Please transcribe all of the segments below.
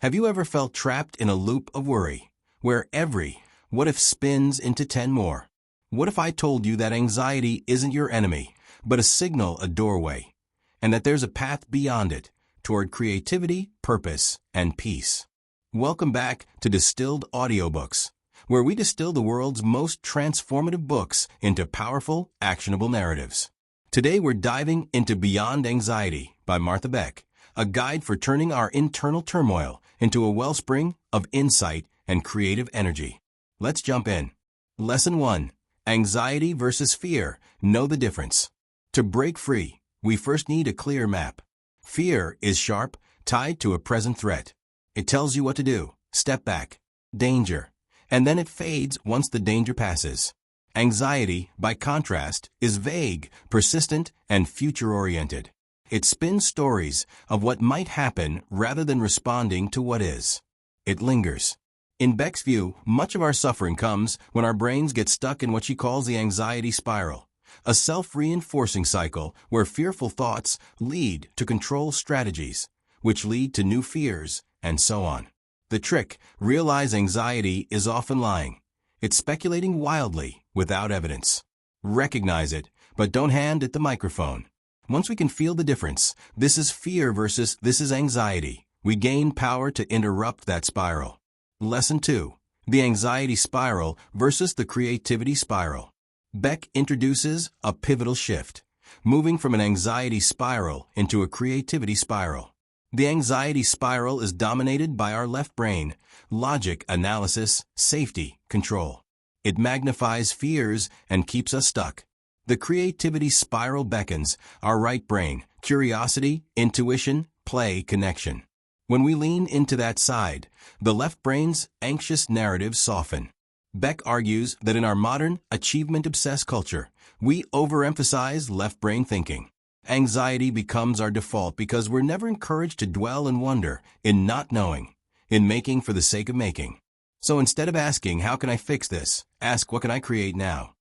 Have you ever felt trapped in a loop of worry, where every what if spins into 10 more? What if I told you that anxiety isn't your enemy, but a signal, a doorway, and that there's a path beyond it, toward creativity, purpose, and peace? Welcome back to Distilled Audiobooks, where we distill the world's most transformative books into powerful, actionable narratives. Today we're diving into Beyond Anxiety by Martha Beck, a guide for turning our internal turmoil into a wellspring of insight and creative energy. Let's jump in. Lesson 1. Anxiety versus fear. Know the difference. To break free, we first need a clear map. Fear is sharp, tied to a present threat. It tells you what to do. Step back. Danger. And then it fades once the danger passes. Anxiety, by contrast, is vague, persistent, and future-oriented. It spins stories of what might happen rather than responding to what is. It lingers. In Beck's view, much of our suffering comes when our brains get stuck in what she calls the anxiety spiral, a self-reinforcing cycle where fearful thoughts lead to control strategies, which lead to new fears, and so on. The trick: realize anxiety is often lying. It's speculating wildly without evidence. Recognize it, but don't hand it the microphone. Once we can feel the difference, this is fear versus this is anxiety, we gain power to interrupt that spiral. Lesson 2. The anxiety spiral versus the creativity spiral. Beck introduces a pivotal shift, moving from an anxiety spiral into a creativity spiral. The anxiety spiral is dominated by our left brain: logic, analysis, safety, control. It magnifies fears and keeps us stuck. The creativity spiral beckons our right brain: curiosity, intuition, play, connection. When we lean into that side, the left brain's anxious narratives soften. Beck argues that in our modern, achievement-obsessed culture, we overemphasize left brain thinking. Anxiety becomes our default because we're never encouraged to dwell and wonder, in not knowing, in making for the sake of making. So instead of asking, how can I fix this, ask, what can I create now?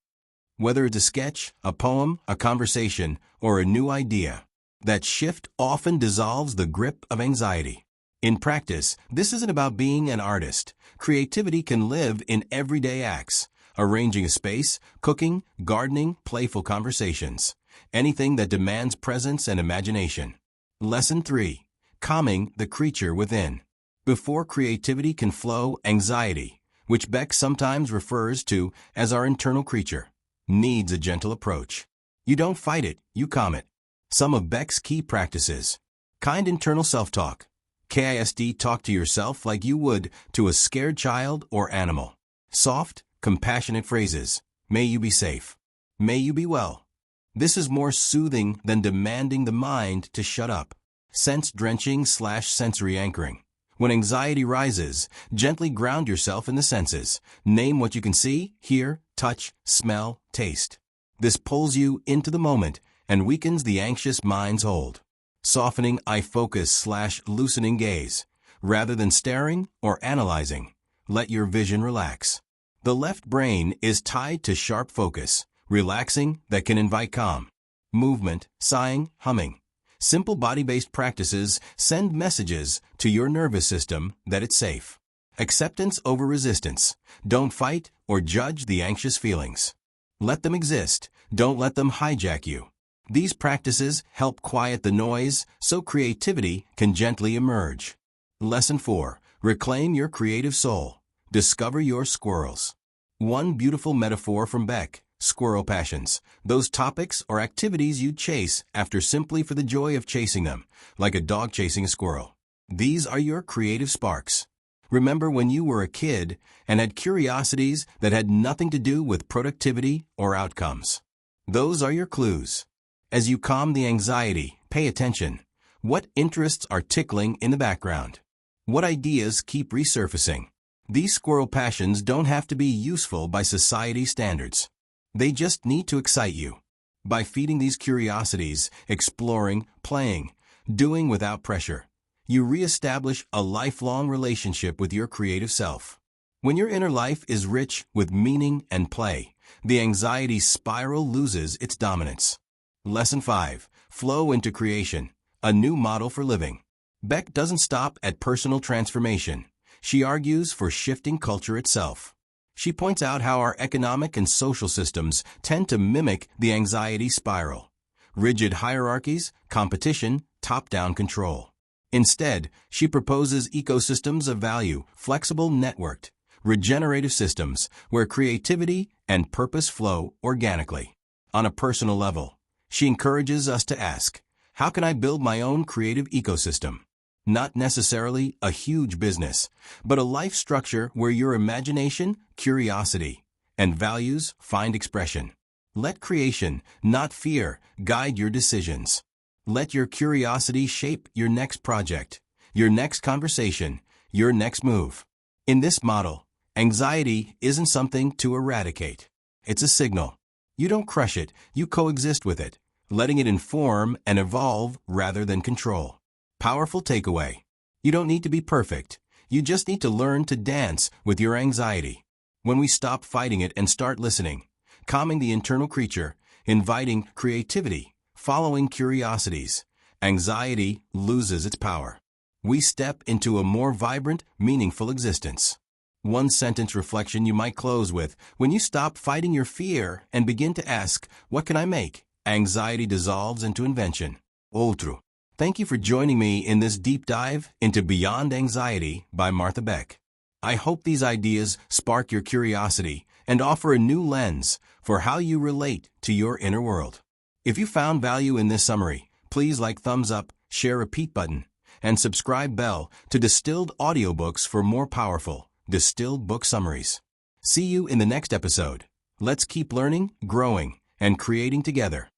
Whether it's a sketch, a poem, a conversation, or a new idea, that shift often dissolves the grip of anxiety. In practice, this isn't about being an artist. Creativity can live in everyday acts: arranging a space, cooking, gardening, playful conversations. Anything that demands presence and imagination. Lesson 3. Calming the creature within. Before creativity can flow, anxiety, which Beck sometimes refers to as our internal creature, needs a gentle approach. You don't fight it, you calm it. Some of Beck's key practices: kind internal self-talk. KISD, talk to yourself like you would to a scared child or animal. Soft, compassionate phrases: may you be safe, may you be well. This is more soothing than demanding the mind to shut up. Sense-drenching/sensory anchoring. When anxiety rises, gently ground yourself in the senses. Name what you can see, hear, touch, smell, taste. This pulls you into the moment and weakens the anxious mind's hold. Softening eye focus/loosening gaze. Rather than staring or analyzing, let your vision relax. The left brain is tied to sharp focus, relaxing, that can invite calm. Movement, sighing, humming. Simple body-based practices send messages to your nervous system that it's safe. Acceptance over resistance. Don't fight or judge the anxious feelings. Let them exist. Don't let them hijack you. These practices help quiet the noise so creativity can gently emerge. Lesson 4. Reclaim your creative soul. Discover your squirrels. One beautiful metaphor from Beck: squirrel passions. Those topics or activities you chase after simply for the joy of chasing them, like a dog chasing a squirrel. These are your creative sparks. Remember when you were a kid and had curiosities that had nothing to do with productivity or outcomes. Those are your clues. As you calm the anxiety, pay attention. What interests are tickling in the background? What ideas keep resurfacing? These squirrel passions don't have to be useful by society standards. They just need to excite you. By feeding these curiosities, exploring, playing, doing without pressure, you reestablish a lifelong relationship with your creative self. When your inner life is rich with meaning and play, the anxiety spiral loses its dominance. Lesson 5. Flow into creation, a new model for living. Beck doesn't stop at personal transformation. She argues for shifting culture itself. She points out how our economic and social systems tend to mimic the anxiety spiral. Rigid hierarchies, competition, top-down control. Instead, she proposes ecosystems of value, flexible, networked, regenerative systems where creativity and purpose flow organically. On a personal level, she encourages us to ask, how can I build my own creative ecosystem? Not necessarily a huge business, but a life structure where your imagination, curiosity, and values find expression. Let creation, not fear, guide your decisions. Let your curiosity shape your next project, your next conversation, your next move. In this model, anxiety isn't something to eradicate. It's a signal. You don't crush it, you coexist with it, letting it inform and evolve rather than control. Powerful takeaway. You don't need to be perfect. You just need to learn to dance with your anxiety. When we stop fighting it and start listening, calming the internal creature, inviting creativity, following curiosities, anxiety loses its power. We step into a more vibrant, meaningful existence. One sentence reflection you might close with: when you stop fighting your fear and begin to ask, what can I make? Anxiety dissolves into invention. Outro. Thank you for joining me in this deep dive into Beyond Anxiety by Martha Beck. I hope these ideas spark your curiosity and offer a new lens for how you relate to your inner world. If you found value in this summary, please thumbs up, share repeat button, and subscribe bell to Distilled Audiobooks for more powerful, distilled book summaries. See you in the next episode. Let's keep learning, growing, and creating together.